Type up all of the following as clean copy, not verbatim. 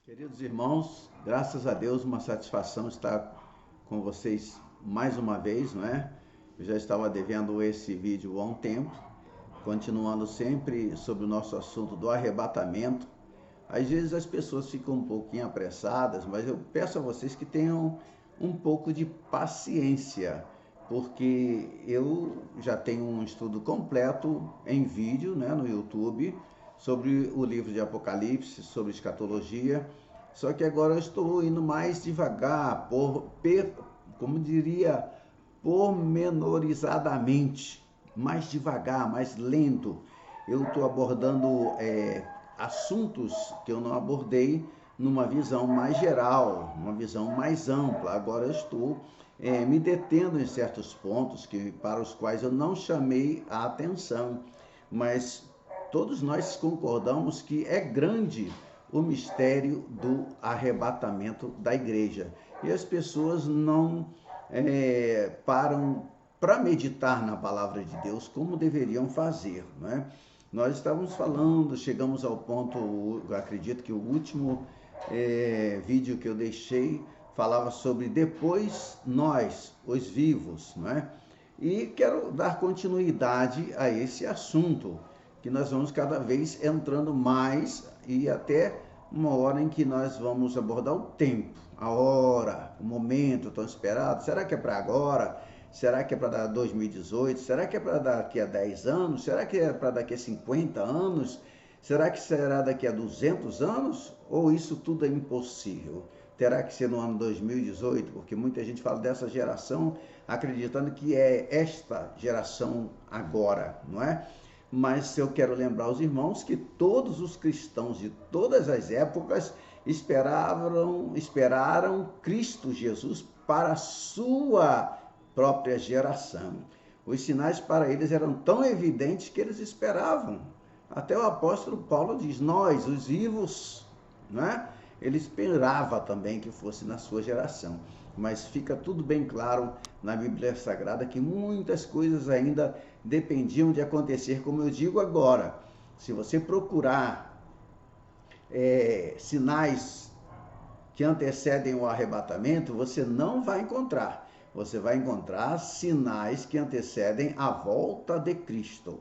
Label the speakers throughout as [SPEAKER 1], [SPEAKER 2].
[SPEAKER 1] Queridos irmãos, graças a Deus, uma satisfação estar com vocês mais uma vez, não é? Eu já estava devendo esse vídeo há um tempo, continuando sempre sobre o nosso assunto do arrebatamento. Às vezes as pessoas ficam um pouquinho apressadas, mas eu peço a vocês que tenham um pouco de paciência, porque eu já tenho um estudo completo em vídeo, né, no YouTube, sobre o livro de Apocalipse, sobre escatologia. Só que agora eu estou indo mais devagar, como diria, pormenorizadamente, mais devagar, mais lento. Eu estou abordando assuntos que eu não abordei numa visão mais geral, uma visão mais ampla. Agora eu estou me detendo em certos pontos para os quais eu não chamei a atenção, mas todos nós concordamos que é grande o mistério do arrebatamento da igreja. E as pessoas não param para meditar na palavra de Deus como deveriam fazer, né? Nós estávamos falando, chegamos ao ponto, eu acredito que o último vídeo que eu deixei falava sobre depois nós, os vivos, né? E quero dar continuidade a esse assunto, que nós vamos cada vez entrando mais e até uma hora em que nós vamos abordar o tempo, a hora, o momento tão esperado. Será que é para agora? Será que é para 2018? Será que é para daqui a 10 anos? Será que é para daqui a 50 anos? Será que será daqui a 200 anos? Ou isso tudo é impossível? Terá que ser no ano 2018? Porque muita gente fala dessa geração acreditando que é esta geração agora, não é? Mas eu quero lembrar aos irmãos que todos os cristãos de todas as épocas esperaram Cristo Jesus para a sua própria geração. Os sinais para eles eram tão evidentes que eles esperavam. Até o apóstolo Paulo diz, nós, os vivos, né? Ele esperava também que fosse na sua geração. Mas fica tudo bem claro na Bíblia Sagrada que muitas coisas ainda dependiam de acontecer, como eu digo agora. Se você procurar sinais que antecedem o arrebatamento, você não vai encontrar. Você vai encontrar sinais que antecedem a volta de Cristo.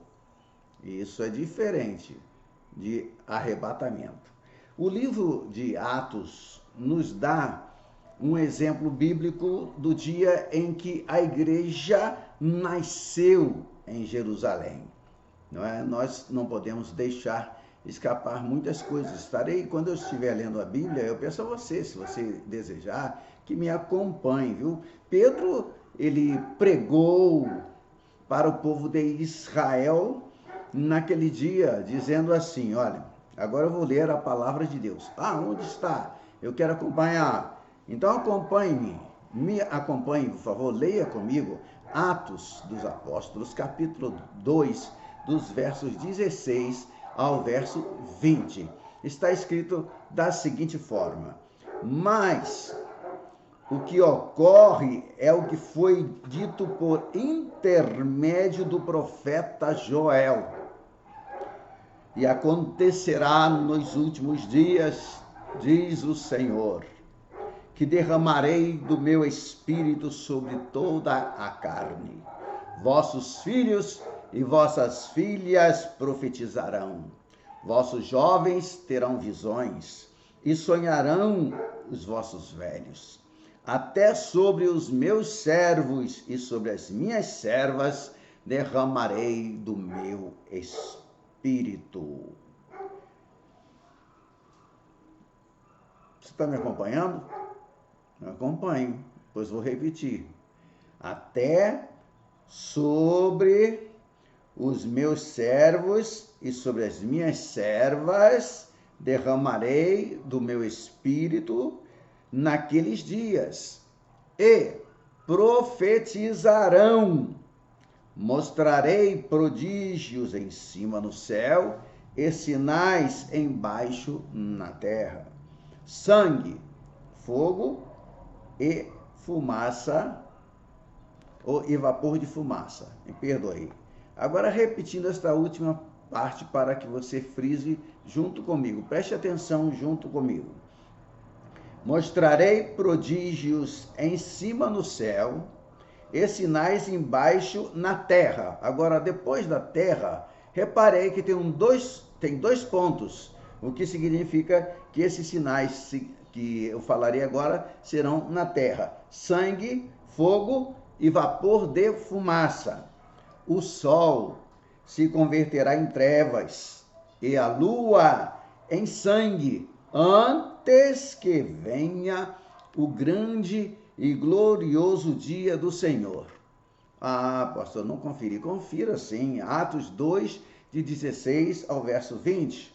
[SPEAKER 1] Isso é diferente de arrebatamento. O livro de Atos nos dá um exemplo bíblico do dia em que a igreja nasceu em Jerusalém. Não é? Nós não podemos deixar escapar muitas coisas. Estarei, quando eu estiver lendo a Bíblia, eu peço a você, se você desejar, que me acompanhe, viu? Pedro, ele pregou para o povo de Israel naquele dia, dizendo assim, olha, agora eu vou ler a palavra de Deus. Ah, onde está? Eu quero acompanhar. Então acompanhe-me, me acompanhe, por favor, leia comigo Atos dos Apóstolos, capítulo 2, dos versos 16 ao verso 20. Está escrito da seguinte forma: mas o que ocorre é o que foi dito por intermédio do profeta Joel. E acontecerá nos últimos dias, diz o Senhor, que derramarei do meu espírito sobre toda a carne. Vossos filhos e vossas filhas profetizarão. Vossos jovens terão visões e sonharão os vossos velhos. Até sobre os meus servos e sobre as minhas servas derramarei do meu espírito. Você está me acompanhando? Acompanhe, pois vou repetir. Até sobre os meus servos e sobre as minhas servas derramarei do meu espírito naqueles dias, e profetizarão. Mostrarei prodígios em cima no céu e sinais embaixo na terra: sangue, fogo e fumaça, e vapor de fumaça. Me perdoe. Agora, repetindo esta última parte para que você frise junto comigo. Preste atenção junto comigo. Mostrarei prodígios em cima no céu e sinais embaixo na terra. Agora, depois da terra, reparei que tem dois pontos, o que significa que esses sinais que eu falarei agora serão na terra: sangue, fogo e vapor de fumaça. O sol se converterá em trevas e a lua em sangue, antes que venha o grande e glorioso dia do Senhor. Ah, pastor, não conferi. Confira sim, Atos 2, de 16 ao verso 20.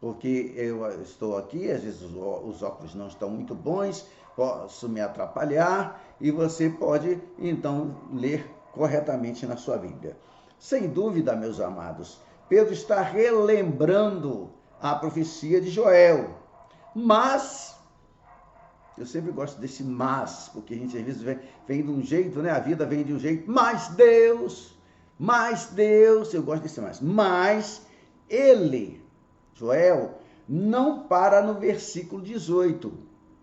[SPEAKER 1] Porque eu estou aqui, às vezes os óculos não estão muito bons, posso me atrapalhar e você pode então ler corretamente na sua Bíblia. Sem dúvida, meus amados, Pedro está relembrando a profecia de Joel. Mas, eu sempre gosto desse mas, porque a gente às vezes vem de um jeito, né? A vida vem de um jeito, mas Deus, eu gosto desse mas ele, Joel, não para no versículo 18,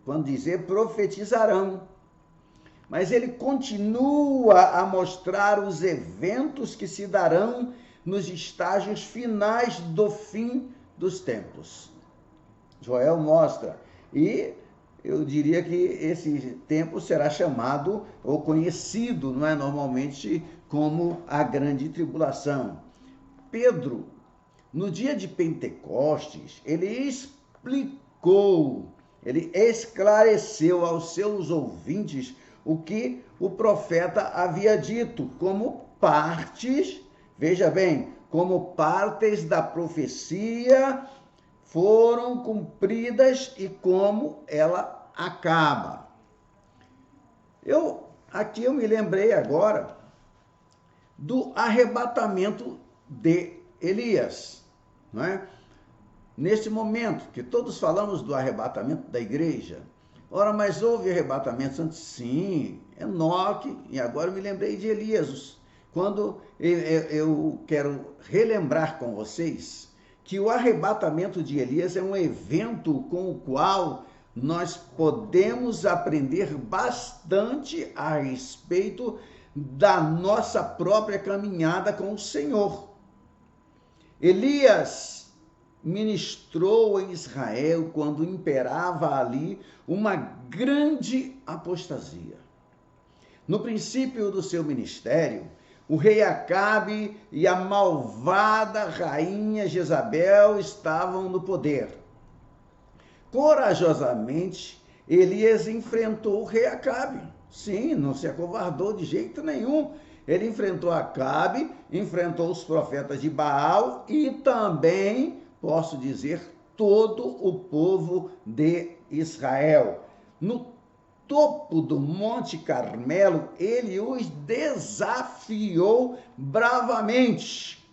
[SPEAKER 1] quando dizer profetizarão. Mas ele continua a mostrar os eventos que se darão nos estágios finais do fim dos tempos. Joel mostra, e eu diria que esse tempo será chamado ou conhecido, não é, normalmente como a grande tribulação. Pedro, no dia de Pentecostes, ele explicou, ele esclareceu aos seus ouvintes o que o profeta havia dito, como partes, veja bem, como partes da profecia foram cumpridas e como ela acaba. Aqui eu me lembrei agora do arrebatamento de Elias, não é? Neste momento que todos falamos do arrebatamento da igreja, ora, mas houve arrebatamento antes? Sim, Enoque, e agora eu me lembrei de Elias, quando eu quero relembrar com vocês que o arrebatamento de Elias é um evento com o qual nós podemos aprender bastante a respeito da nossa própria caminhada com o Senhor. Elias ministrou em Israel quando imperava ali uma grande apostasia. No princípio do seu ministério, o rei Acabe e a malvada rainha Jezabel estavam no poder. Corajosamente, Elias enfrentou o rei Acabe. Sim, não se acovardou de jeito nenhum. Ele enfrentou Acabe, enfrentou os profetas de Baal e também, posso dizer, todo o povo de Israel. No topo do Monte Carmelo, ele os desafiou bravamente.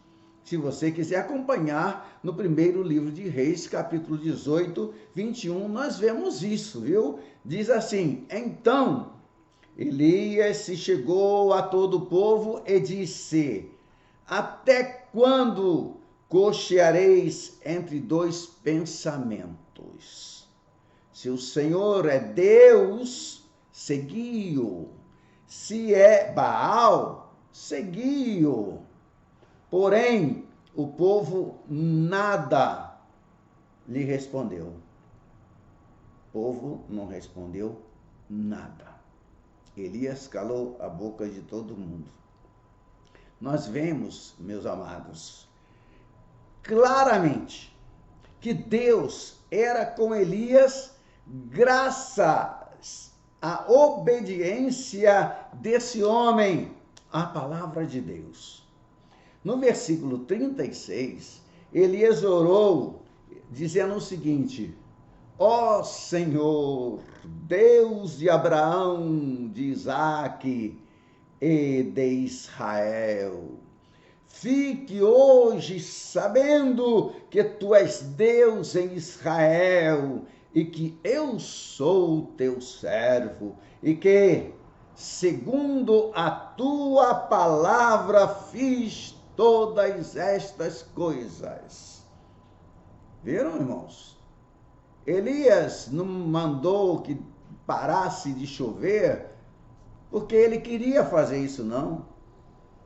[SPEAKER 1] Se você quiser acompanhar no primeiro livro de Reis, capítulo 18, 21, nós vemos isso, viu? Diz assim: então Elias se chegou a todo o povo e disse: até quando cocheareis entre dois pensamentos? Se o Senhor é Deus, segui-o. Se é Baal, segui-o. Porém, o povo nada lhe respondeu. O povo não respondeu nada. Elias calou a boca de todo mundo. Nós vemos, meus amados, claramente que Deus era com Elias graças à obediência desse homem à palavra de Deus. No versículo 36, Elias orou dizendo o seguinte: ó Senhor, Deus de Abraão, de Isaque e de Israel, fique hoje sabendo que tu és Deus em Israel e que eu sou teu servo e que, segundo a tua palavra, fiz todas estas coisas. Viram, irmãos? Elias não mandou que parasse de chover porque ele queria fazer isso, não.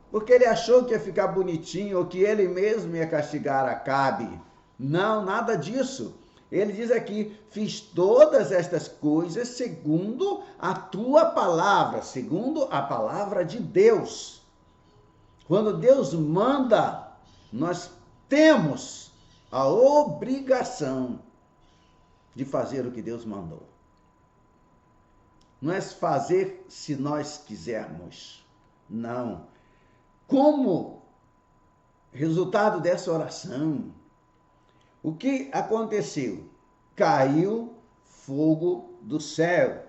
[SPEAKER 1] Porque ele achou que ia ficar bonitinho ou que ele mesmo ia castigar Acabe. Não, nada disso. Ele diz aqui: fiz todas estas coisas segundo a tua palavra, segundo a palavra de Deus. Quando Deus manda, nós temos a obrigação de fazer o que Deus mandou. Não é fazer se nós quisermos. Não. Como resultado dessa oração, o que aconteceu? Caiu fogo do céu.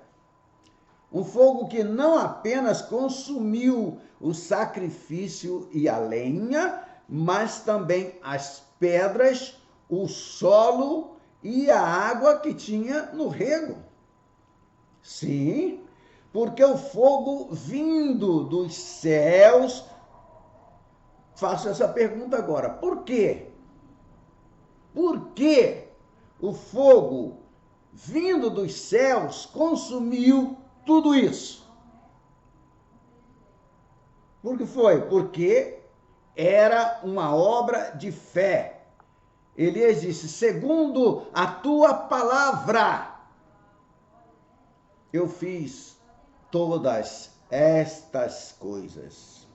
[SPEAKER 1] Um fogo que não apenas consumiu o sacrifício e a lenha, mas também as pedras, o solo e a água que tinha no rego. Sim, porque o fogo vindo dos céus. Faço essa pergunta agora. Por quê? Por que o fogo vindo dos céus consumiu tudo isso? Por que foi? Porque era uma obra de fé. Elias disse: segundo a tua palavra, eu fiz todas estas coisas.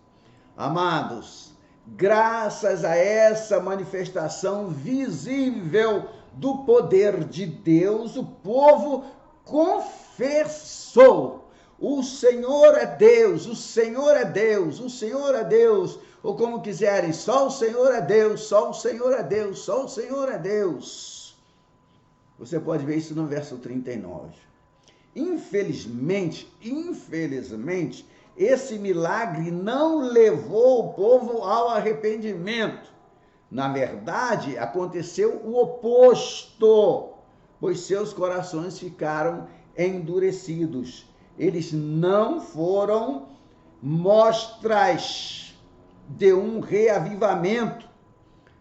[SPEAKER 1] Amados, graças a essa manifestação visível do poder de Deus, o povo confessou: o Senhor é Deus, o Senhor é Deus, o Senhor é Deus, ou como quiserem, só o Senhor é Deus, só o Senhor é Deus, só o Senhor é Deus. Você pode ver isso no verso 39. Infelizmente, esse milagre não levou o povo ao arrependimento. Na verdade, aconteceu o oposto, pois seus corações ficaram endurecidos. Eles não foram mostras de um reavivamento,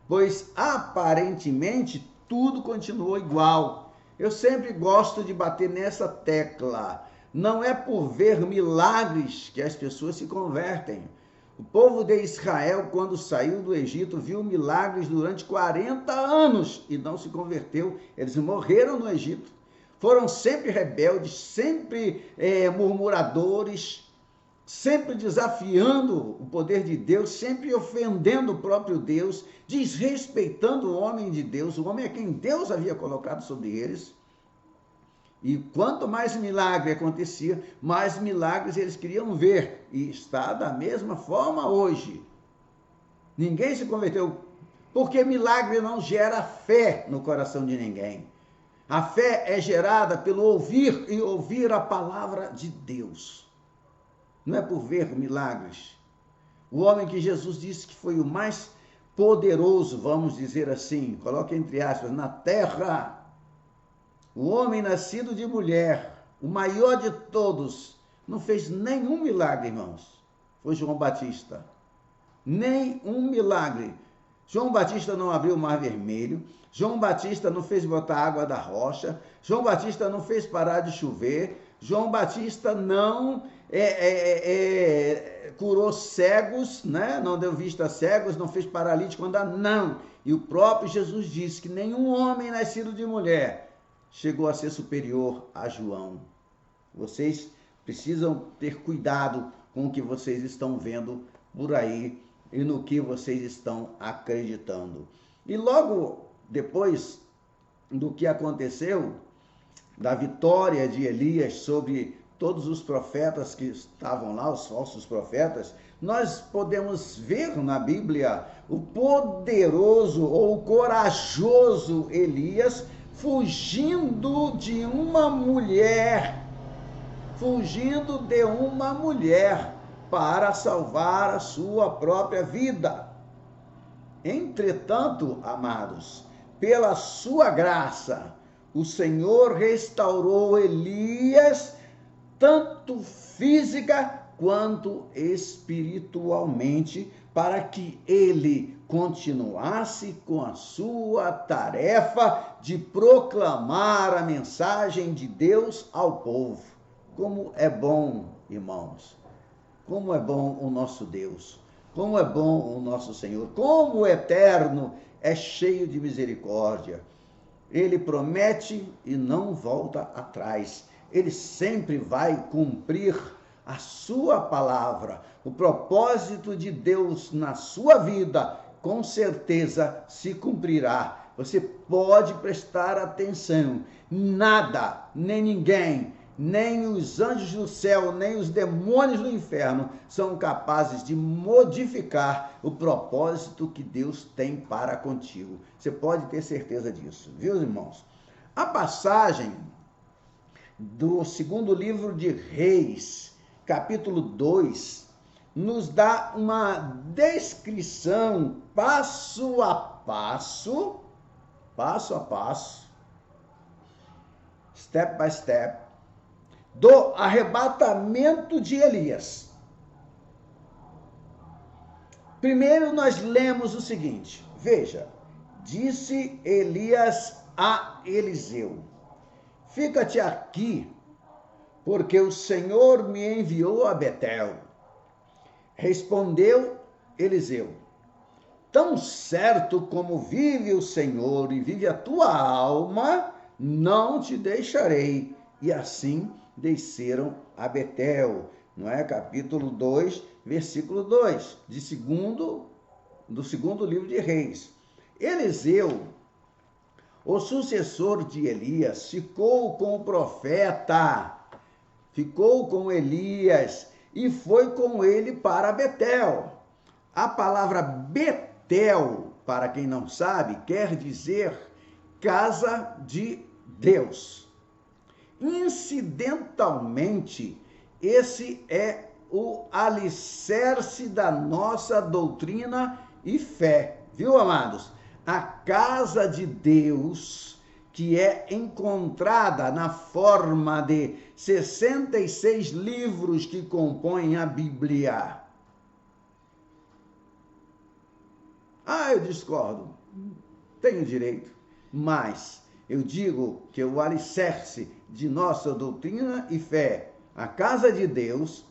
[SPEAKER 1] pois aparentemente tudo continuou igual. Eu sempre gosto de bater nessa tecla. Não é por ver milagres que as pessoas se convertem. O povo de Israel, quando saiu do Egito, viu milagres durante 40 anos e não se converteu. Eles morreram no Egito. Foram sempre rebeldes, sempre murmuradores, sempre desafiando o poder de Deus, sempre ofendendo o próprio Deus, desrespeitando o homem de Deus, o homem a quem Deus havia colocado sobre eles. E quanto mais milagre acontecia, mais milagres eles queriam ver. E está da mesma forma hoje. Ninguém se converteu, porque milagre não gera fé no coração de ninguém. A fé é gerada pelo ouvir e ouvir a palavra de Deus. Não é por ver milagres. O homem que Jesus disse que foi o mais poderoso, vamos dizer assim, coloque entre aspas, na terra. O homem nascido de mulher, o maior de todos, não fez nenhum milagre, irmãos. Foi João Batista. Nem um milagre. João Batista não abriu o mar vermelho. João Batista não fez botar água da rocha. João Batista não fez parar de chover. João Batista não curou cegos, né? Não deu vista a cegos, não fez paralítico andar, não. E o próprio Jesus disse que nenhum homem nascido de mulher chegou a ser superior a João. Vocês precisam ter cuidado com o que vocês estão vendo por aí e no que vocês estão acreditando. E logo depois do que aconteceu, da vitória de Elias sobre todos os profetas que estavam lá, os falsos profetas, nós podemos ver na Bíblia o poderoso ou corajoso Elias fugindo de uma mulher para salvar a sua própria vida. Entretanto, amados, pela sua graça, o Senhor restaurou Elias, tanto física quanto espiritualmente, para que ele continuasse com a sua tarefa de proclamar a mensagem de Deus ao povo. Como é bom, irmãos, como é bom o nosso Deus, como é bom o nosso Senhor, como o eterno é cheio de misericórdia. Ele promete e não volta atrás. Ele sempre vai cumprir a sua palavra. O propósito de Deus na sua vida, com certeza, se cumprirá. Você pode prestar atenção. Nada, nem ninguém, nem os anjos do céu, nem os demônios do inferno são capazes de modificar o propósito que Deus tem para contigo. Você pode ter certeza disso, viu, irmãos? A passagem do segundo livro de Reis, capítulo 2, nos dá uma descrição passo a passo, step by step, do arrebatamento de Elias. Primeiro nós lemos o seguinte, veja, disse Elias a Eliseu, fica-te aqui, porque o Senhor me enviou a Betel. Respondeu Eliseu, tão certo como vive o Senhor e vive a tua alma, não te deixarei. E assim desceram a Betel, não é? Capítulo 2, versículo 2, do segundo livro de Reis. Eliseu, o sucessor de Elias, ficou com o profeta, ficou com Elias e foi com ele para Betel. A palavra Betel, para quem não sabe, quer dizer casa de Deus. Incidentalmente, esse é o alicerce da nossa doutrina e fé, viu, amados? A casa de Deus, que é encontrada na forma de 66 livros que compõem a Bíblia. Eu discordo, tenho direito, mas eu digo que o alicerce de nossa doutrina e fé, a casa de Deus,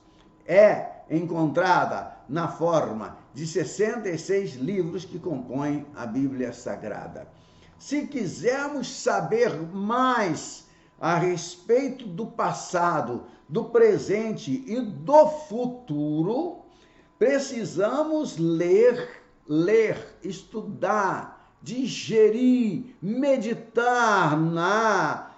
[SPEAKER 1] é encontrada na forma de 66 livros que compõem a Bíblia Sagrada. Se quisermos saber mais a respeito do passado, do presente e do futuro, precisamos ler, estudar, digerir, meditar na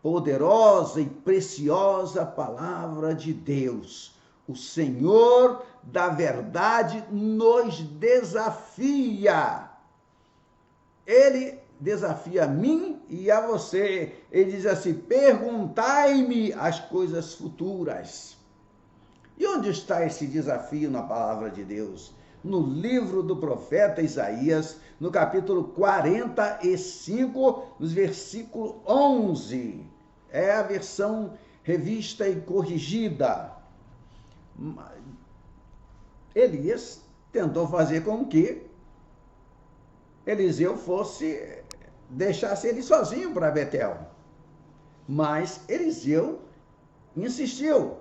[SPEAKER 1] poderosa e preciosa palavra de Deus. O Senhor da verdade nos desafia. Ele desafia a mim e a você. Ele diz assim, perguntai-me as coisas futuras. E onde está esse desafio na palavra de Deus? No livro do profeta Isaías, no capítulo 45, no versículo 11. É a versão revista e corrigida. Elias tentou fazer com que Eliseu deixasse ele sozinho para Betel. Mas Eliseu insistiu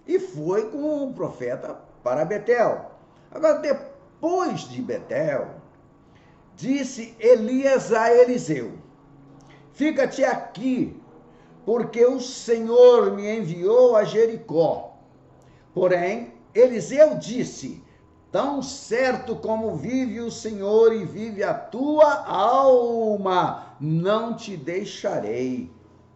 [SPEAKER 1] e foi com o profeta para Betel. Agora, depois de Betel, disse Elias a Eliseu, fica-te aqui, porque o Senhor me enviou a Jericó. Porém, Eliseu disse, tão certo como vive o Senhor e vive a tua alma, não te deixarei.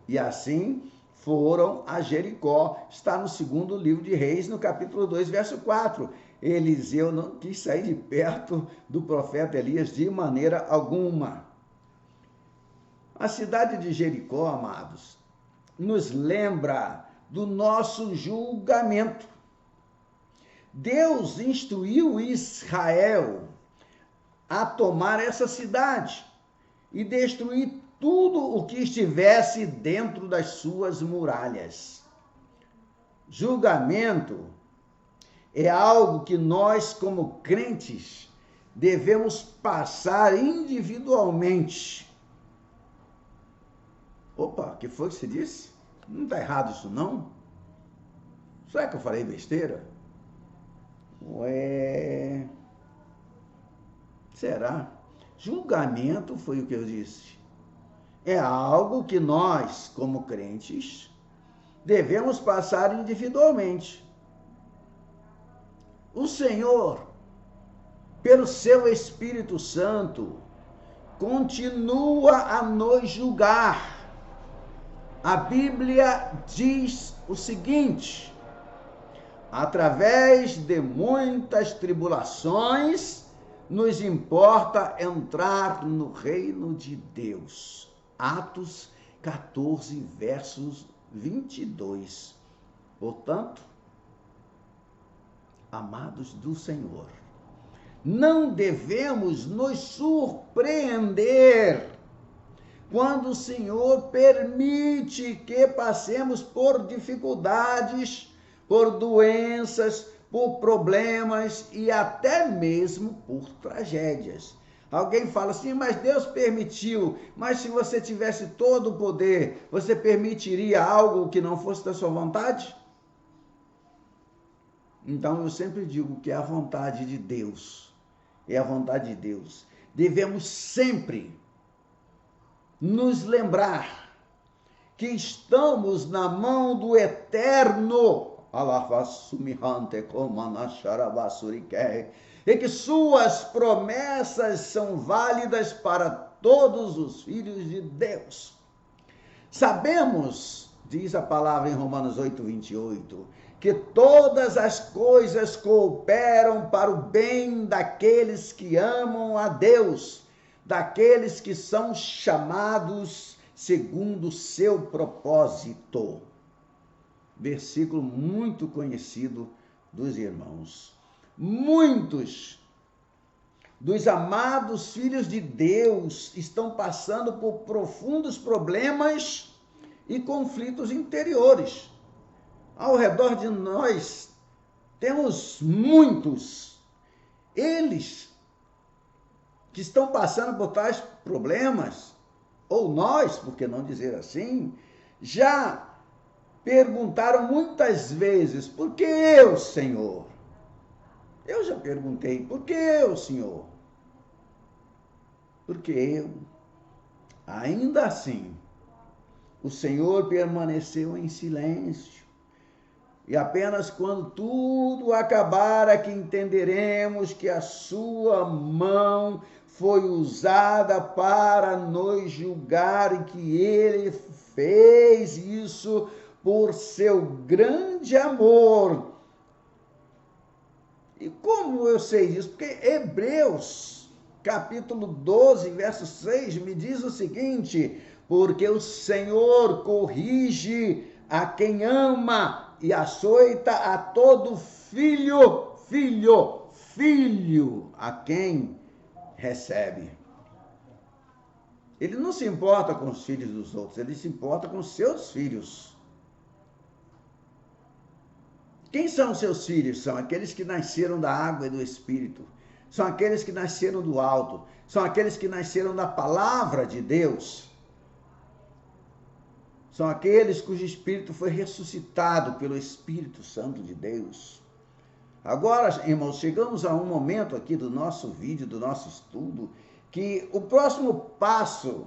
[SPEAKER 1] E assim foram a Jericó. Está no segundo livro de Reis, no capítulo 2, verso 4. Eliseu não quis sair de perto do profeta Elias de maneira alguma. A cidade de Jericó, amados, nos lembra do nosso julgamento. Deus instruiu Israel a tomar essa cidade e destruir tudo o que estivesse dentro das suas muralhas. Julgamento É algo que nós, como crentes, devemos passar individualmente. Opa, o que foi que você disse? Não está errado isso não? Será que eu falei besteira? Ué, será? Julgamento foi o que eu disse. É algo que nós, como crentes, devemos passar individualmente. O Senhor, pelo seu Espírito Santo, continua a nos julgar. A Bíblia diz o seguinte: através de muitas tribulações, nos importa entrar no reino de Deus. Atos 14, versos 22. Portanto, amados do Senhor, não devemos nos surpreender quando o Senhor permite que passemos por dificuldades, por doenças, por problemas e até mesmo por tragédias. Alguém fala assim, mas Deus permitiu, mas se você tivesse todo o poder, você permitiria algo que não fosse da sua vontade? Então eu sempre digo que é a vontade de Deus, é a vontade de Deus. Devemos sempre nos lembrar que estamos na mão do Eterno, e que suas promessas são válidas para todos os filhos de Deus. Sabemos, diz a palavra em Romanos 8, 28, que todas as coisas cooperam para o bem daqueles que amam a Deus, daqueles que são chamados segundo o seu propósito. Versículo muito conhecido dos irmãos. Muitos dos amados filhos de Deus estão passando por profundos problemas e conflitos interiores. Ao redor de nós temos muitos. Eles que estão passando por tais problemas, ou nós, por que não dizer assim, já perguntaram muitas vezes, por que eu, Senhor? Eu já perguntei, por que eu, Senhor? Porque eu. Ainda assim, o Senhor permaneceu em silêncio. E apenas quando tudo acabar é que entenderemos que a sua mão foi usada para nos julgar e que ele fez isso por seu grande amor. E como eu sei disso? Porque Hebreus, capítulo 12, verso 6, me diz o seguinte: porque o Senhor corrige a quem ama e açoita a todo filho a quem recebe. Ele não se importa com os filhos dos outros, ele se importa com os seus filhos. Quem são os seus filhos? São aqueles que nasceram da água e do Espírito. São aqueles que nasceram do alto. São aqueles que nasceram da palavra de Deus. São aqueles cujo espírito foi ressuscitado pelo Espírito Santo de Deus. Agora, irmãos, chegamos a um momento aqui do nosso vídeo, do nosso estudo, que o próximo passo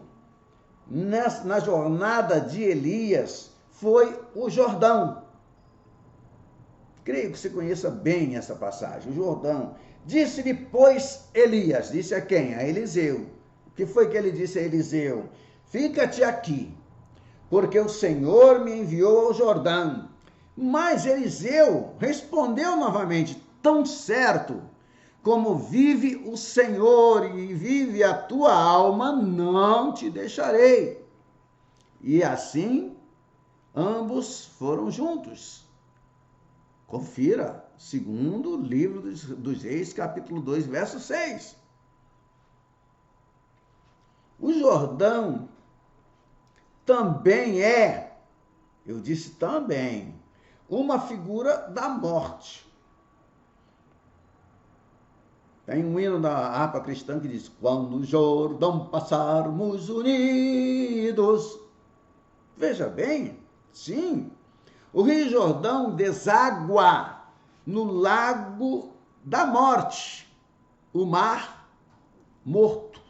[SPEAKER 1] na jornada de Elias foi o Jordão. Creio que você conheça bem essa passagem, o Jordão. Disse-lhe, pois, Elias, disse a quem? A Eliseu. O que foi que ele disse a Eliseu? Fica-te aqui, porque o Senhor me enviou ao Jordão. Mas Eliseu respondeu novamente, tão certo como vive o Senhor e vive a tua alma, não te deixarei. E assim, ambos foram juntos. Confira, segundo livro dos Reis, capítulo 2, verso 6. O Jordão também eu disse também, uma figura da morte. Tem um hino da harpa cristã que diz: quando o Jordão passarmos unidos. Veja bem, sim, o Rio Jordão deságua no lago da morte, o mar morto.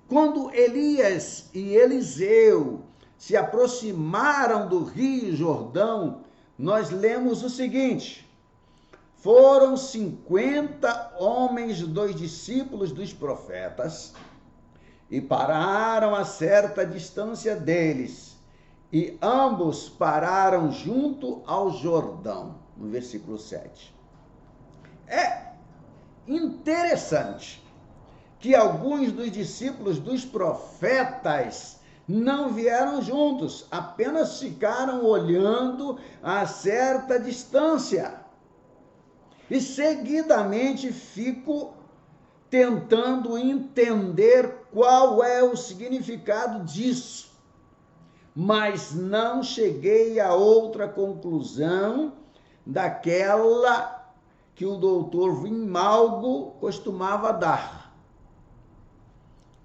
[SPEAKER 1] Quando Elias e Eliseu se aproximaram do Rio Jordão, nós lemos o seguinte: foram 50 homens dos discípulos dos profetas e pararam a certa distância deles, e ambos pararam junto ao Jordão, no versículo 7. É interessante que alguns dos discípulos dos profetas não vieram juntos, apenas ficaram olhando a certa distância. E seguidamente fico tentando entender qual é o significado disso, mas não cheguei a outra conclusão daquela que o doutor Vimalgo costumava dar.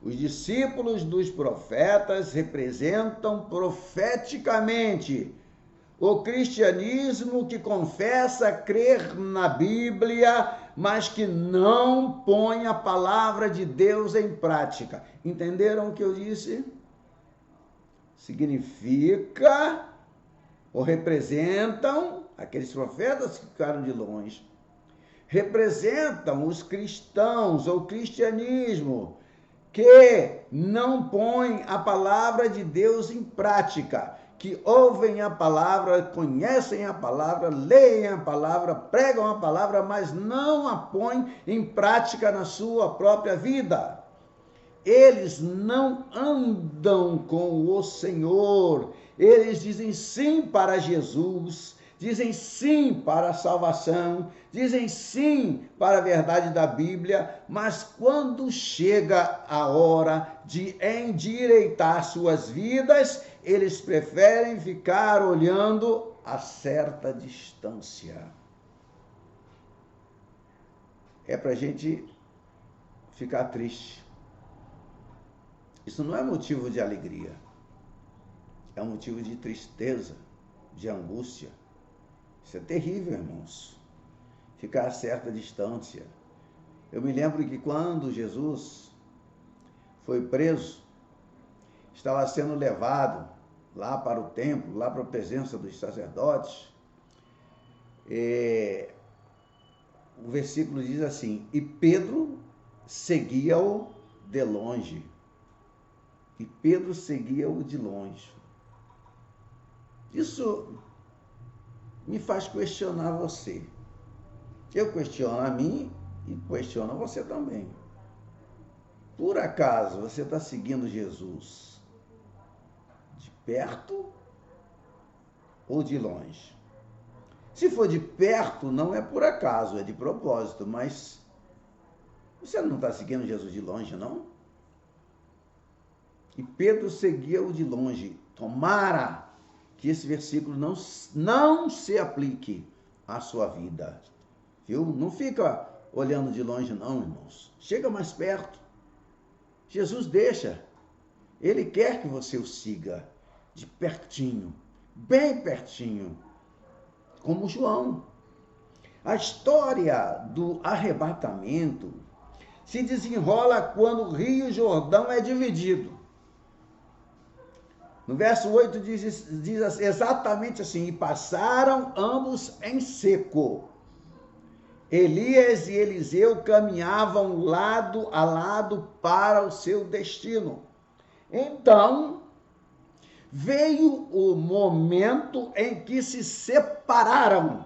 [SPEAKER 1] Os discípulos dos profetas representam profeticamente o cristianismo que confessa crer na Bíblia, mas que não põe a palavra de Deus em prática. Entenderam o que eu disse? Significa, ou representam, aqueles profetas que ficaram de longe, representam os cristãos, ou cristianismo, que não põe a palavra de Deus em prática, que ouvem a palavra, conhecem a palavra, leem a palavra, pregam a palavra, mas não a põem em prática na sua própria vida. Eles não andam com o Senhor, eles dizem sim para Jesus, dizem sim para a salvação, dizem sim para a verdade da Bíblia, mas quando chega a hora de endireitar suas vidas, eles preferem ficar olhando a certa distância. É para a gente ficar triste. Isso não é motivo de alegria, é um motivo de tristeza, de angústia. Isso é terrível, irmãos, ficar a certa distância. Eu me lembro que quando Jesus foi preso, estava sendo levado lá para o templo, lá para a presença dos sacerdotes, o versículo diz assim: e Pedro seguia-o de longe. E Pedro seguia-o de longe. Isso me faz questionar você. Eu questiono a mim e questiono você também. Por acaso você está seguindo Jesus de perto ou de longe? Se for de perto, não é por acaso, é de propósito, mas você não está seguindo Jesus de longe, não? E Pedro seguia-o de longe. Tomara que esse versículo não se aplique à sua vida. Viu? Não fica olhando de longe não, irmãos. Chega mais perto. Jesus deixa. Ele quer que você o siga de pertinho, bem pertinho, como João. A história do arrebatamento se desenrola quando o Rio Jordão é dividido. No verso 8 diz exatamente assim: e passaram ambos em seco. Elias e Eliseu caminhavam lado a lado para o seu destino. Então, veio o momento em que se separaram.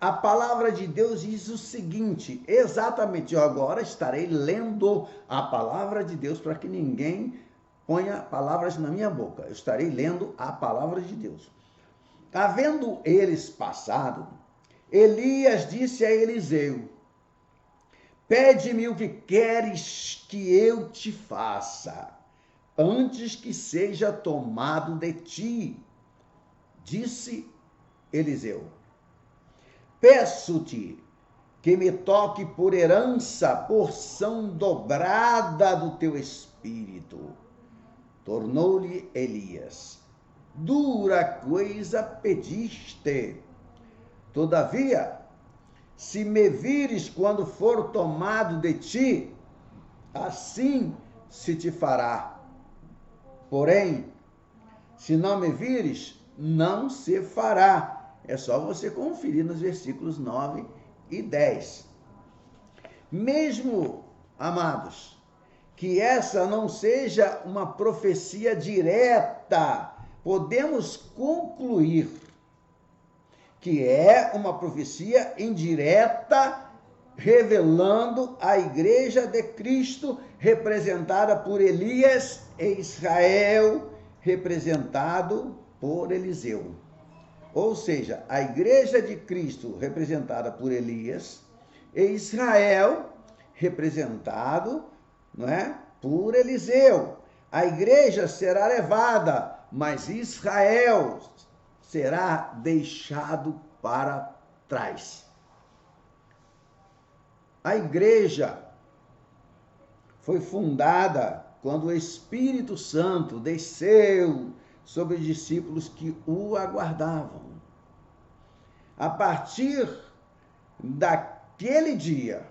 [SPEAKER 1] A palavra de Deus diz o seguinte, exatamente: eu agora estarei lendo a palavra de Deus para que ninguém ponha palavras na minha boca. Eu estarei lendo a palavra de Deus. Havendo eles passado, Elias disse a Eliseu: pede-me o que queres que eu te faça, antes que seja tomado de ti. Disse Eliseu: peço-te que me toque por herança, porção dobrada do teu espírito. Tornou-lhe Elias: dura coisa pediste. Todavia, se me vires quando for tomado de ti, assim se te fará. Porém, se não me vires, não se fará. É só você conferir nos versículos 9 e 10. Mesmo, amados, que essa não seja uma profecia direta, podemos concluir que é uma profecia indireta, revelando a igreja de Cristo, representada por Elias, e Israel, representado por Eliseu. Ou seja, a igreja de Cristo, representada por Elias, e Israel, representado, não é, por Eliseu. A igreja será levada, mas Israel será deixado para trás. A igreja foi fundada quando o Espírito Santo desceu sobre os discípulos que o aguardavam. A partir daquele dia,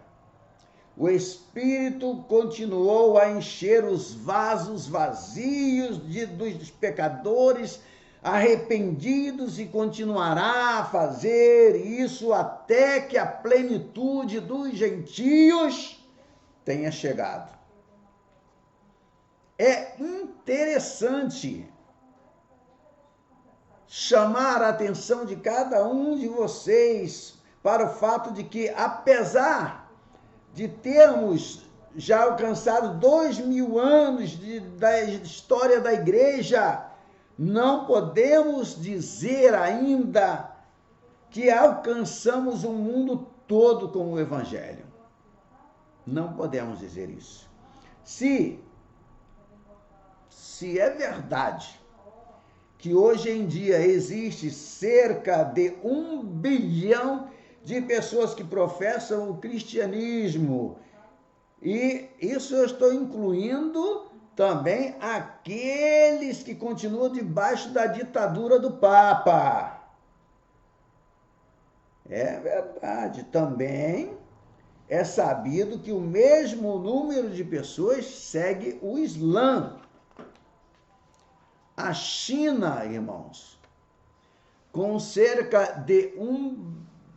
[SPEAKER 1] o Espírito continuou a encher os vasos vazios dos pecadores arrependidos e continuará a fazer isso até que a plenitude dos gentios tenha chegado. É interessante chamar a atenção de cada um de vocês para o fato de que, apesar de termos já alcançado 2000 anos da história da igreja, não podemos dizer ainda que alcançamos o mundo todo com o Evangelho. Não podemos dizer isso. Se é verdade que hoje em dia existe cerca de 1 bilhão de pessoas que professam o cristianismo, e isso eu estou incluindo também aqueles que continuam debaixo da ditadura do Papa. É verdade, também é sabido que o mesmo número de pessoas segue o Islã. A China, irmãos, com cerca de 1,5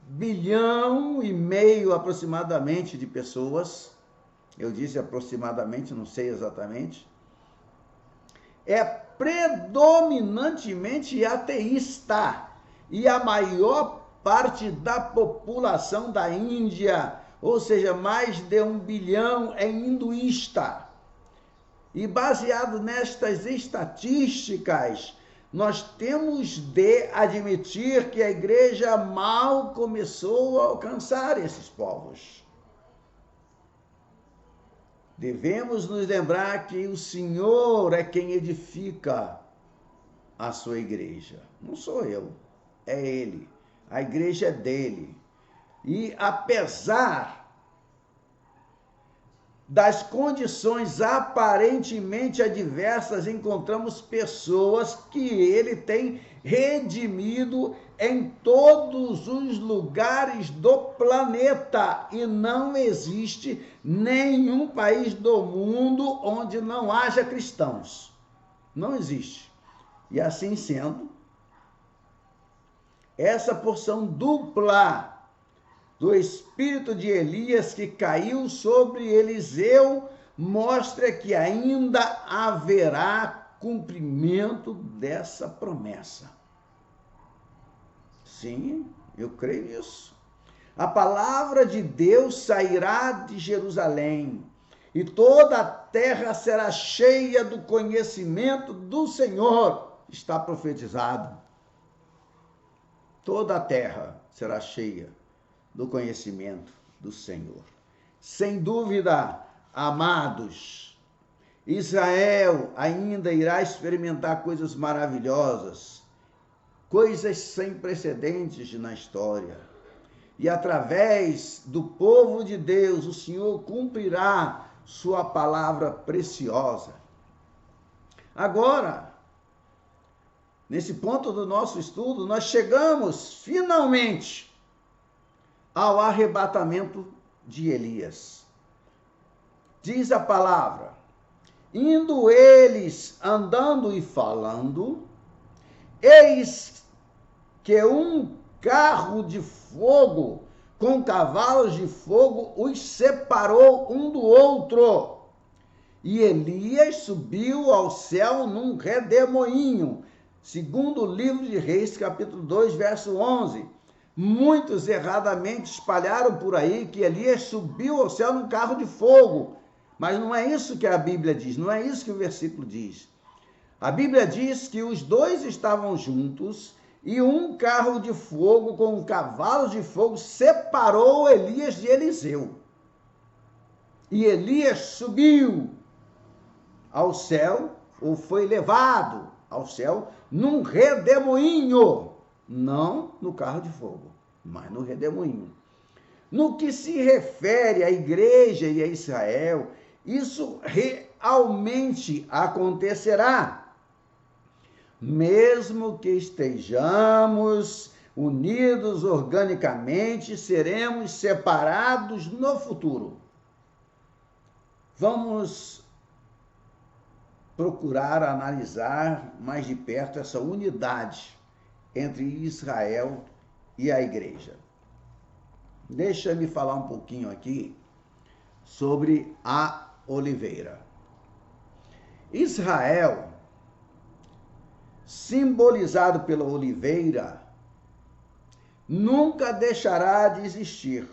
[SPEAKER 1] bilhão aproximadamente de pessoas, eu disse aproximadamente, não sei exatamente, é predominantemente ateísta, e a maior parte da população da Índia, ou seja, mais de 1 bilhão, é hinduísta. E baseado nestas estatísticas, nós temos de admitir que a igreja mal começou a alcançar esses povos. Devemos nos lembrar que o Senhor é quem edifica a sua igreja. Não sou eu, é Ele. A igreja é dele. E apesar das condições aparentemente adversas, encontramos pessoas que ele tem redimido em todos os lugares do planeta, e não existe nenhum país do mundo onde não haja cristãos. Não existe. E assim sendo, essa porção dupla do espírito de Elias que caiu sobre Eliseu mostra que ainda haverá cumprimento dessa promessa. Sim, eu creio nisso. A palavra de Deus sairá de Jerusalém, e toda a terra será cheia do conhecimento do Senhor. Está profetizado. Toda a terra será cheia do conhecimento do Senhor. Sem dúvida, amados, Israel ainda irá experimentar coisas maravilhosas, coisas sem precedentes na história. e através do povo de Deus, o Senhor cumprirá sua palavra preciosa. Agora, nesse ponto do nosso estudo, nós chegamos finalmente ao arrebatamento de Elias. Diz a palavra: indo eles andando e falando, eis que um carro de fogo com cavalos de fogo os separou um do outro. E Elias subiu ao céu num redemoinho, segundo o livro de Reis, capítulo 2, verso 11. Muitos erradamente espalharam por aí que Elias subiu ao céu num carro de fogo. Mas não é isso que a Bíblia diz, não é isso que o versículo diz. A Bíblia diz que os dois estavam juntos e um carro de fogo com cavalos de fogo separou Elias de Eliseu. E Elias subiu ao céu, ou foi levado ao céu, num redemoinho, não no carro de fogo, mas no redemoinho. No que se refere à igreja e a Israel, isso realmente acontecerá. Mesmo que estejamos unidos organicamente, seremos separados no futuro. Vamos procurar analisar mais de perto essa unidade entre Israel e a igreja. Deixa-me falar um pouquinho aqui sobre a oliveira. Israel, simbolizado pela oliveira, nunca deixará de existir.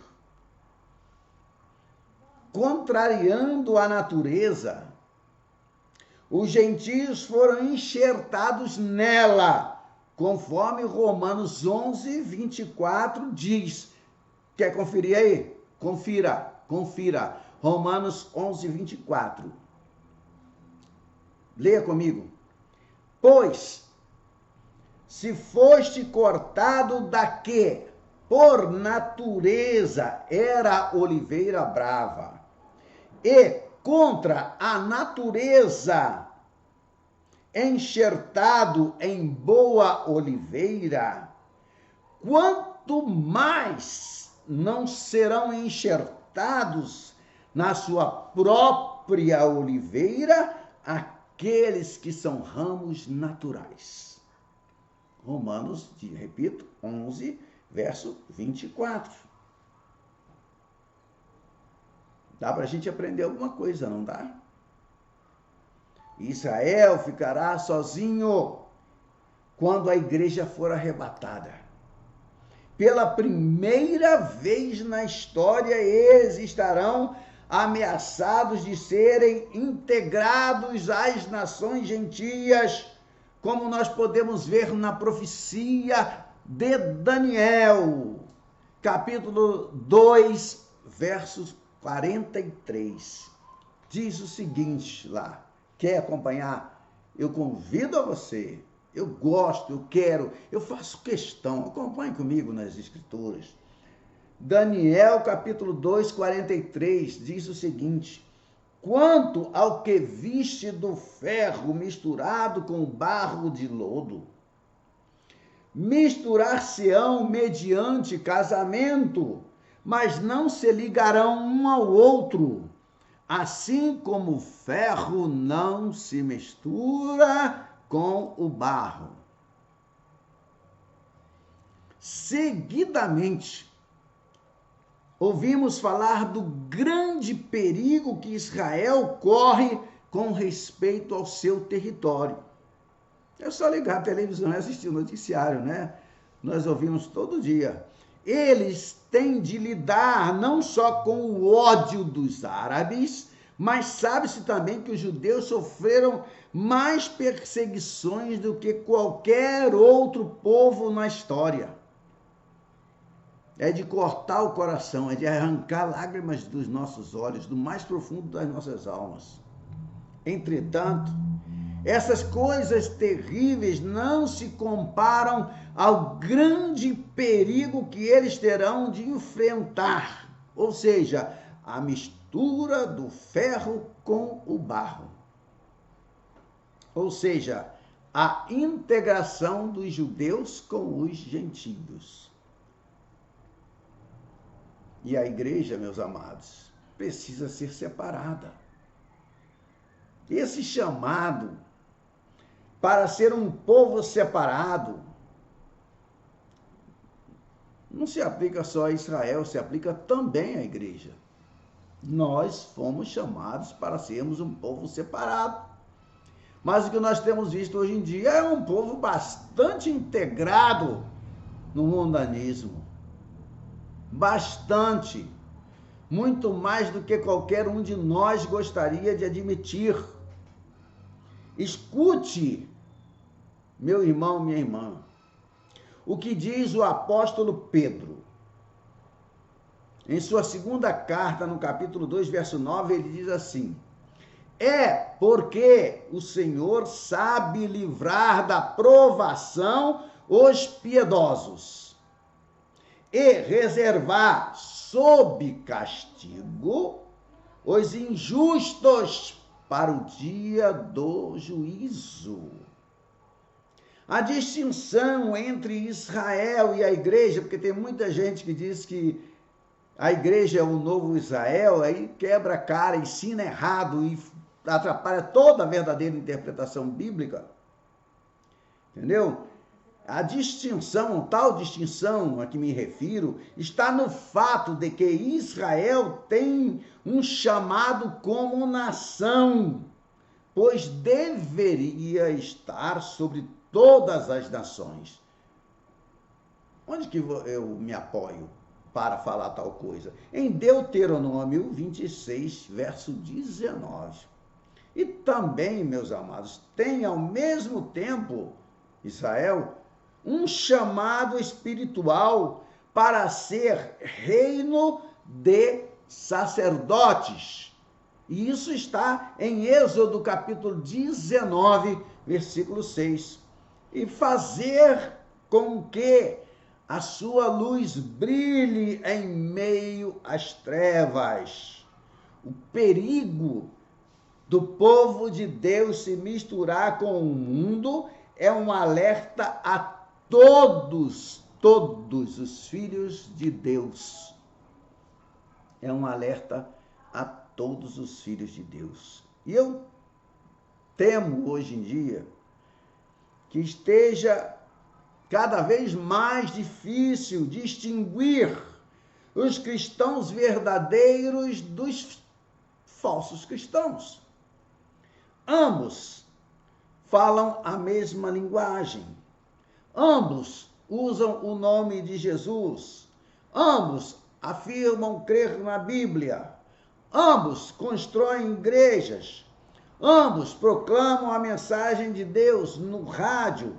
[SPEAKER 1] Contrariando a natureza, os gentios foram enxertados nela, conforme Romanos 11, 24 diz. Quer conferir aí? Confira. Romanos 11, 24. Leia comigo. Pois, se foste cortado da que, por natureza, era oliveira brava, e contra a natureza, enxertado em boa oliveira, quanto mais não serão enxertados na sua própria oliveira aqueles que são ramos naturais. Romanos, repito, 11, verso 24. Dá para a gente aprender alguma coisa, não dá? Israel ficará sozinho quando a igreja for arrebatada. Pela primeira vez na história, eles estarão ameaçados de serem integrados às nações gentias, como nós podemos ver na profecia de Daniel, capítulo 2, versos 43. Diz o seguinte lá, quer acompanhar? Eu convido a você, eu gosto, eu quero, eu faço questão, acompanhe comigo nas escrituras. Daniel, capítulo 2, 43, diz o seguinte: quanto ao que viste do ferro misturado com barro de lodo, misturar-se-ão mediante casamento, mas não se ligarão um ao outro, assim como o ferro não se mistura com o barro. Seguidamente, ouvimos falar do grande perigo que Israel corre com respeito ao seu território. É só ligar a televisão e assistir o noticiário, né? Nós ouvimos todo dia. Eles têm de lidar não só com o ódio dos árabes, mas sabe-se também que os judeus sofreram mais perseguições do que qualquer outro povo na história. É de cortar o coração, é de arrancar lágrimas dos nossos olhos, do mais profundo das nossas almas. Entretanto, Essas coisas terríveis não se comparam ao grande perigo que eles terão de enfrentar, ou seja, a mistura do ferro com o barro. Ou seja, a integração dos judeus com os gentios. E a igreja, meus amados, precisa ser separada. Esse chamado para ser um povo separado não se aplica só a Israel, se aplica também à igreja. Nós fomos chamados para sermos um povo separado. Mas o que nós temos visto hoje em dia é um povo bastante integrado no mundanismo. Bastante. Muito mais do que qualquer um de nós gostaria de admitir. Escute, meu irmão, minha irmã, o que diz o apóstolo Pedro. Em sua segunda carta, no capítulo 2, verso 9, ele diz assim: é porque o Senhor sabe livrar da provação os piedosos e reservar sob castigo os injustos para o dia do juízo. A distinção entre Israel e a igreja, porque tem muita gente que diz que a igreja é o novo Israel, aí quebra a cara, ensina errado e atrapalha toda a verdadeira interpretação bíblica. Entendeu? A distinção, tal distinção a que me refiro, está no fato de que Israel tem um chamado como nação, pois deveria estar sobre todas as nações. Onde que eu me apoio para falar tal coisa? Em Deuteronômio 26, verso 19. E também, meus amados, tem ao mesmo tempo, Israel, um chamado espiritual para ser reino de sacerdotes. E isso está em Êxodo capítulo 19, versículo 6. E fazer com que a sua luz brilhe em meio às trevas. O perigo do povo de Deus se misturar com o mundo é um alerta a todos os filhos de Deus. É um alerta a todos os filhos de Deus. E eu temo hoje em dia que esteja cada vez mais difícil distinguir os cristãos verdadeiros dos falsos cristãos. Ambos falam a mesma linguagem. Ambos usam o nome de Jesus. Ambos afirmam crer na Bíblia. Ambos constroem igrejas. Ambos proclamam a mensagem de Deus no rádio.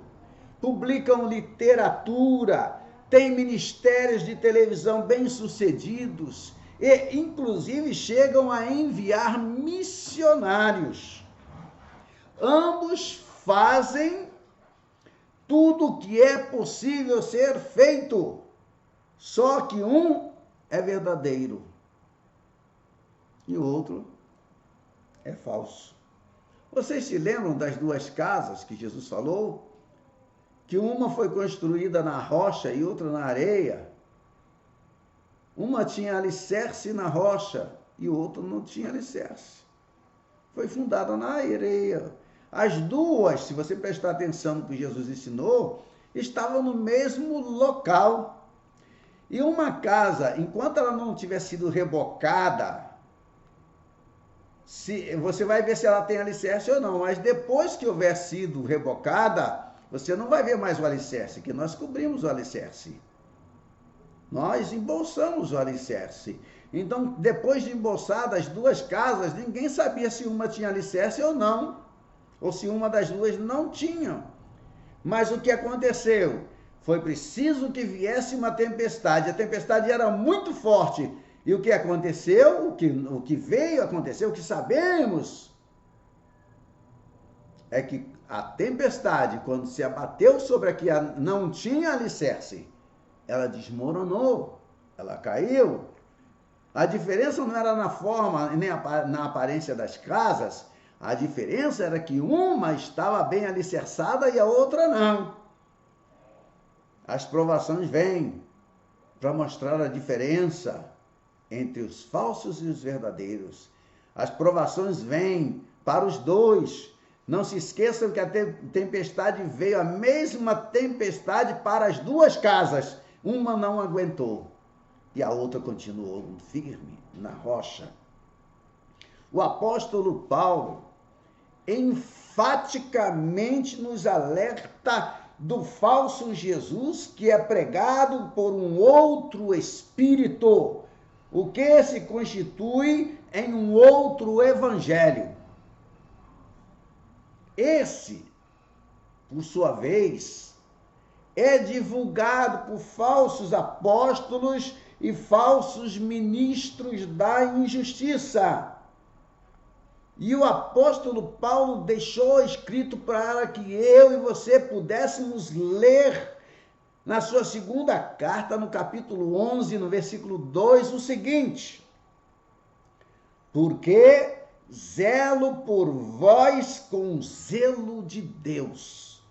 [SPEAKER 1] Publicam literatura. Têm ministérios de televisão bem-sucedidos. E, inclusive, chegam a enviar missionários. Ambos fazem tudo o que é possível ser feito, só que um é verdadeiro e o outro é falso. Vocês se lembram das duas casas que Jesus falou? Que uma foi construída na rocha e outra na areia. Uma tinha alicerce na rocha e outra não tinha alicerce. Foi fundada na areia. As duas, se você prestar atenção no que Jesus ensinou, estavam no mesmo local. E uma casa, enquanto ela não tiver sido rebocada, você vai ver se ela tem alicerce ou não. Mas depois que houver sido rebocada, você não vai ver mais o alicerce, que nós cobrimos o alicerce. Nós embolsamos o alicerce. Então, depois de embolsadas as duas casas, ninguém sabia se uma tinha alicerce ou não. Ou se uma das duas não tinha. Mas o que aconteceu? Foi preciso que viesse uma tempestade. A tempestade era muito forte. E o que aconteceu? O que veio acontecer, o que sabemos, é que a tempestade, quando se abateu sobre a que não tinha alicerce, ela desmoronou, ela caiu. A diferença não era na forma nem na aparência das casas, a diferença era que uma estava bem alicerçada e a outra não. As provações vêm para mostrar a diferença entre os falsos e os verdadeiros. As provações vêm para os dois. Não se esqueçam que a tempestade veio, a mesma tempestade para as duas casas. Uma não aguentou e a outra continuou firme na rocha. O apóstolo Paulo enfaticamente nos alerta do falso Jesus que é pregado por um outro espírito, o que se constitui em um outro evangelho. Esse, por sua vez, é divulgado por falsos apóstolos e falsos ministros da injustiça. E o apóstolo Paulo deixou escrito para que eu e você pudéssemos ler na sua segunda carta, no capítulo 11, no versículo 2, o seguinte: porque zelo por vós com zelo de Deus,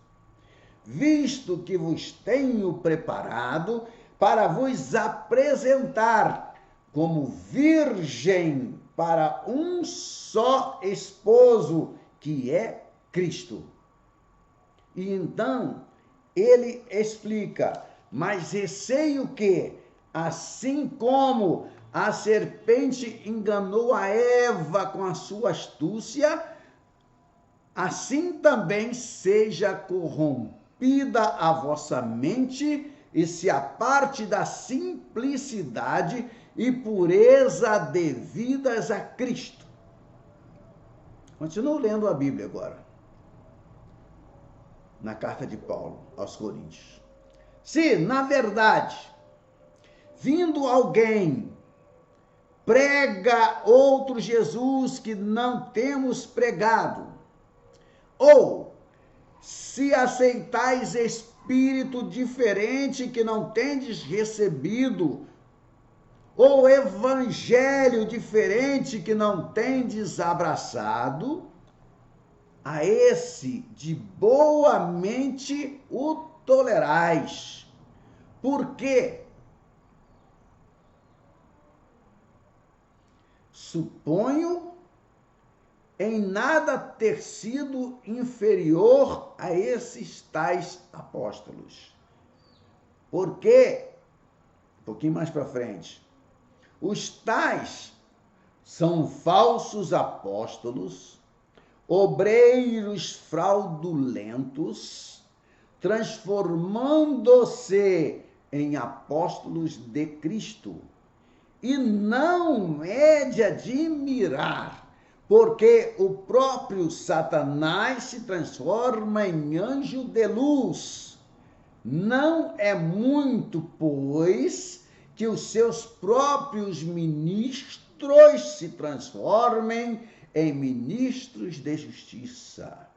[SPEAKER 1] visto que vos tenho preparado para vos apresentar como virgem para um só esposo, que é Cristo. E então ele explica: mas receio que, assim como a serpente enganou a Eva com a sua astúcia, assim também seja corrompida a vossa mente e se aparte da simplicidade e pureza devidas a Cristo. Continuo lendo a Bíblia agora, na carta de Paulo aos Coríntios. Se, na verdade, vindo alguém prega outro Jesus que não temos pregado, ou se aceitais espírito diferente que não tendes recebido, ou evangelho diferente que não tendes abraçado, a esse de boa mente o tolerais. Porque suponho em nada ter sido inferior a esses tais apóstolos. Porque, um pouquinho mais para frente, os tais são falsos apóstolos, obreiros fraudulentos, transformando-se em apóstolos de Cristo. E não é de admirar, porque o próprio Satanás se transforma em anjo de luz. Não é muito, pois, que os seus próprios ministros se transformem em ministros de justiça.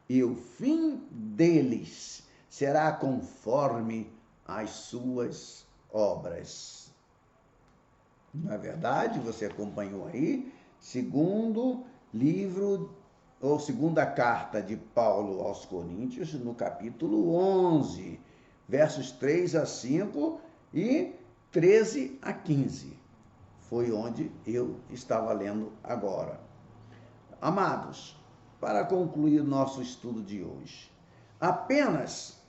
[SPEAKER 1] E o fim deles será conforme as suas obras. Não é verdade? Você acompanhou aí? Segundo livro, ou segunda carta de Paulo aos Coríntios, no capítulo 11, versos 3 a 5 e 13 a 15. Foi onde eu estava lendo agora. Amados, para concluir nosso estudo de hoje, apenas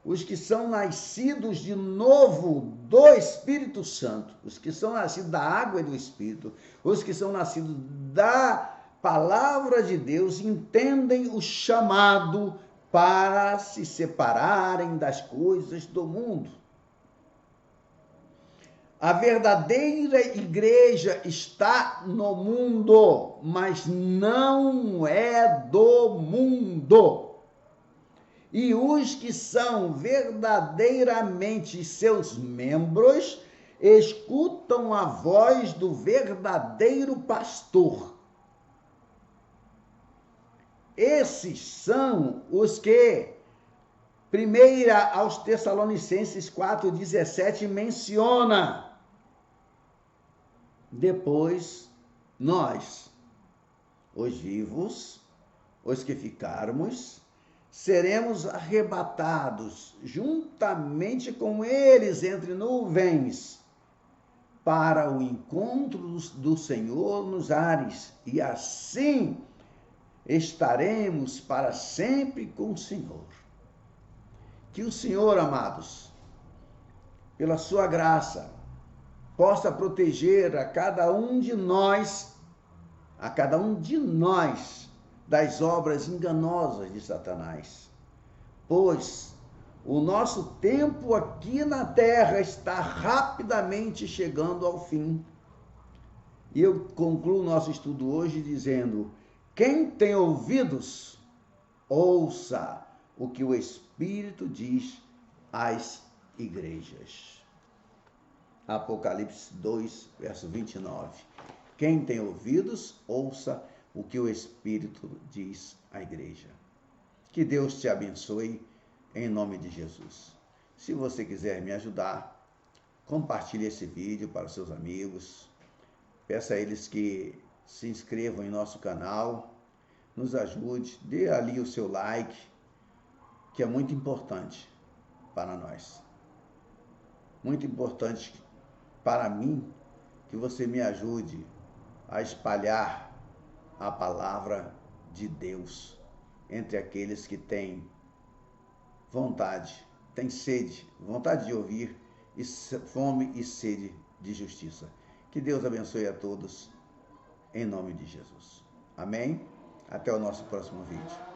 [SPEAKER 1] os que são nascidos de novo do Espírito Santo, os que são nascidos da água e do Espírito, os que são nascidos da palavra de Deus, entendem o chamado para se separarem das coisas do mundo. A verdadeira igreja está no mundo, mas não é do mundo. E os que são verdadeiramente seus membros escutam a voz do verdadeiro pastor. Esses são os que, primeira aos Tessalonicenses 4,17 menciona. Depois, nós, os vivos, os que ficarmos, seremos arrebatados juntamente com eles entre nuvens para o encontro do Senhor nos ares, e assim estaremos para sempre com o Senhor. Que o Senhor, amados, pela sua graça, possa proteger a cada um de nós, das obras enganosas de Satanás, pois o nosso tempo aqui na terra está rapidamente chegando ao fim. E eu concluo nosso estudo hoje dizendo: quem tem ouvidos, ouça o que o Espírito diz às igrejas. Apocalipse 2, verso 29. Quem tem ouvidos, ouça o que o Espírito diz à igreja. Que Deus te abençoe, em nome de Jesus. Se você quiser me ajudar, compartilhe esse vídeo para os seus amigos. Peça a eles que se inscrevam em nosso canal, nos ajude, dê ali o seu like, que é muito importante para nós. Muito importante para mim que você me ajude a espalhar a palavra de Deus entre aqueles que têm vontade, têm sede, vontade de ouvir, e fome e sede de justiça. Que Deus abençoe a todos, em nome de Jesus. Amém? Até o nosso próximo vídeo.